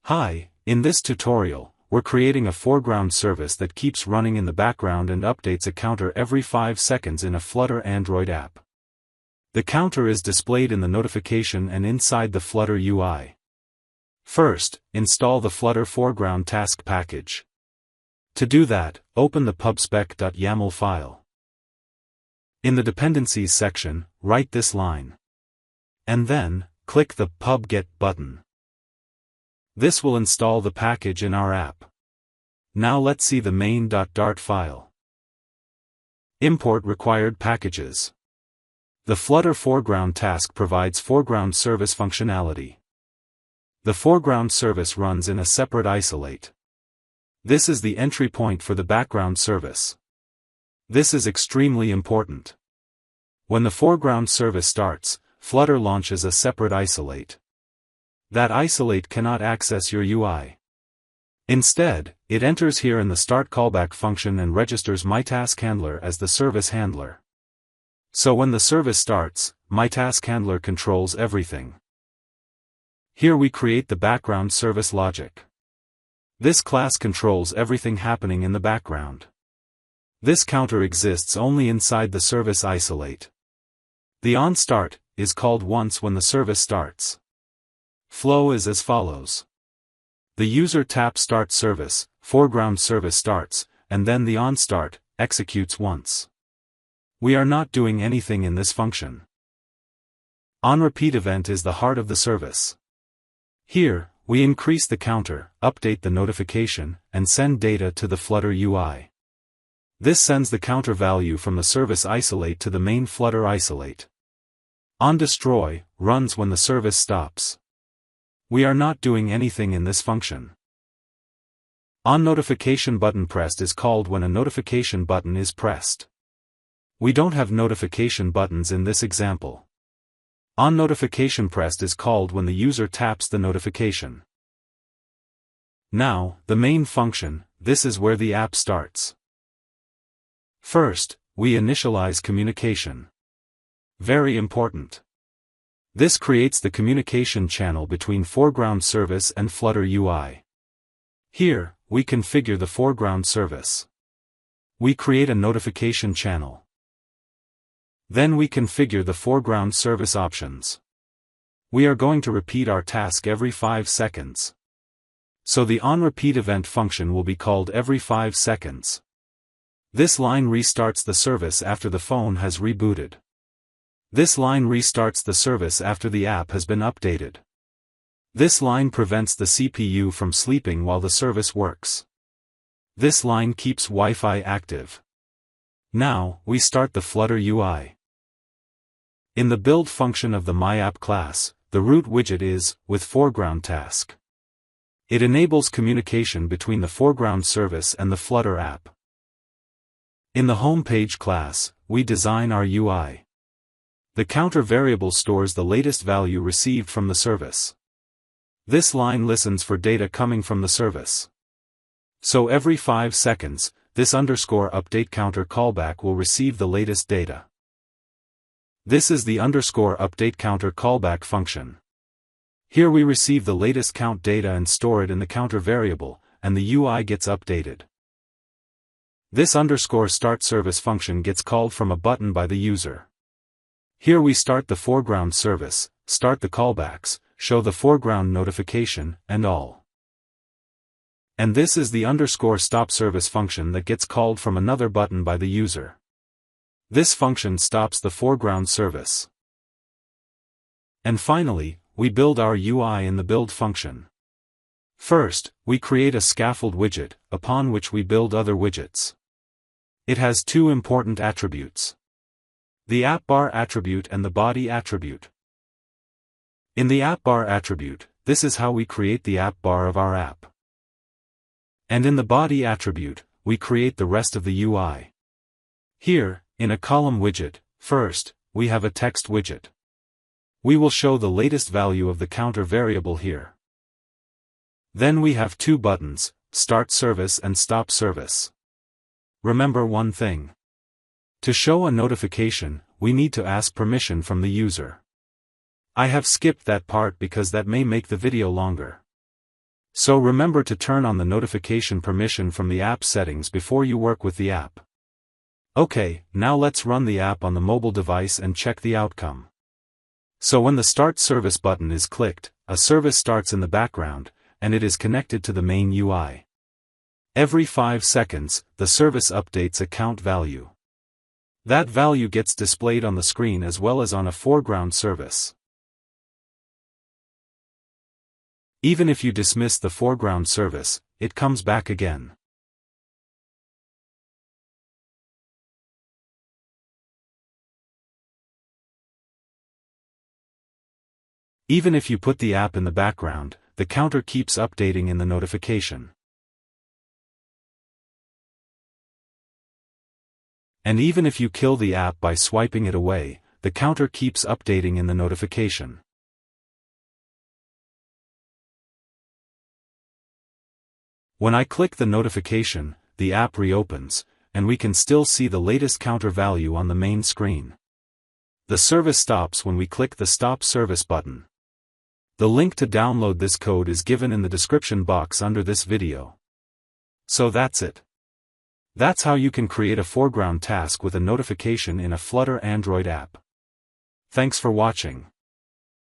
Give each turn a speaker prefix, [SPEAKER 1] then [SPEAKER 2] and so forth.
[SPEAKER 1] Hi, in this tutorial, we're creating a foreground service that keeps running in the background and updates a counter every 5 seconds in a Flutter Android app. The counter is displayed in the notification and inside the Flutter UI. First, install the Flutter Foreground task package. To do that, open the pubspec.yaml file. In the Dependencies section, write this line. And then, click the Pub Get button. This will install the package in our app. Now let's see the main.dart file. Import required packages. The Flutter Foreground task provides foreground service functionality. The foreground service runs in a separate isolate. This is the entry point for the background service. This is extremely important. When the foreground service starts, Flutter launches a separate isolate. That isolate cannot access your UI. Instead, it enters here in the start callback function and registers myTaskHandler as the service handler. So when the service starts, myTaskHandler controls everything. Here we create the background service logic. This class controls everything happening in the background. This counter exists only inside the service isolate. The onStart is called once when the service starts. Flow is as follows. The user taps Start Service, foreground service starts, and then the onStart executes once. We are not doing anything in this function. OnRepeat event is the heart of the service. Here, we increase the counter, update the notification, and send data to the Flutter UI. This sends the counter value from the service isolate to the main Flutter isolate. OnDestroy runs when the service stops. We are not doing anything in this function. OnNotification button pressed is called when a notification button is pressed. We don't have notification buttons in this example. OnNotification pressed is called when the user taps the notification. Now, the main function, this is where the app starts. First, we initialize communication. Very important. This creates the communication channel between foreground service and Flutter UI. Here, we configure the foreground service. We create a notification channel. Then we configure the foreground service options. We are going to repeat our task every 5 seconds. So the onRepeat event function will be called every 5 seconds. This line restarts the service after the phone has rebooted. This line restarts the service after the app has been updated. This line prevents the CPU from sleeping while the service works. This line keeps Wi-Fi active. Now, we start the Flutter UI. In the build function of the MyApp class, the root widget is, with foreground task. It enables communication between the foreground service and the Flutter app. In the homepage class, we design our UI. The counter variable stores the latest value received from the service. This line listens for data coming from the service. So every 5 seconds, this _update counter callback will receive the latest data. This is the _update counter callback function. Here we receive the latest count data and store it in the counter variable, and the UI gets updated. This _start service function gets called from a button by the user. Here we start the foreground service, start the callbacks, show the foreground notification, and all. And this is the _stop service function that gets called from another button by the user. This function stops the foreground service. And finally, we build our UI in the build function. First, we create a scaffold widget, upon which we build other widgets. It has 2 important attributes. The AppBar attribute and the body attribute. In the AppBar attribute, this is how we create the AppBar of our app. And in the body attribute, we create the rest of the UI. Here, in a column widget, first, we have a text widget. We will show the latest value of the counter variable here. Then we have 2 buttons, Start Service and Stop Service. Remember one thing. To show a notification, we need to ask permission from the user. I have skipped that part because that may make the video longer. So remember to turn on the notification permission from the app settings before you work with the app. Okay, now let's run the app on the mobile device and check the outcome. So when the Start Service button is clicked, a service starts in the background, and it is connected to the main UI. Every 5 seconds, the service updates a count value. That value gets displayed on the screen as well as on a foreground service. Even if you dismiss the foreground service, it comes back again. Even if you put the app in the background, the counter keeps updating in the notification. And even if you kill the app by swiping it away, the counter keeps updating in the notification. When I click the notification, the app reopens, and we can still see the latest counter value on the main screen. The service stops when we click the Stop Service button. The link to download this code is given in the description box under this video. So that's it. That's how you can create a foreground task with a notification in a Flutter Android app. Thanks for watching.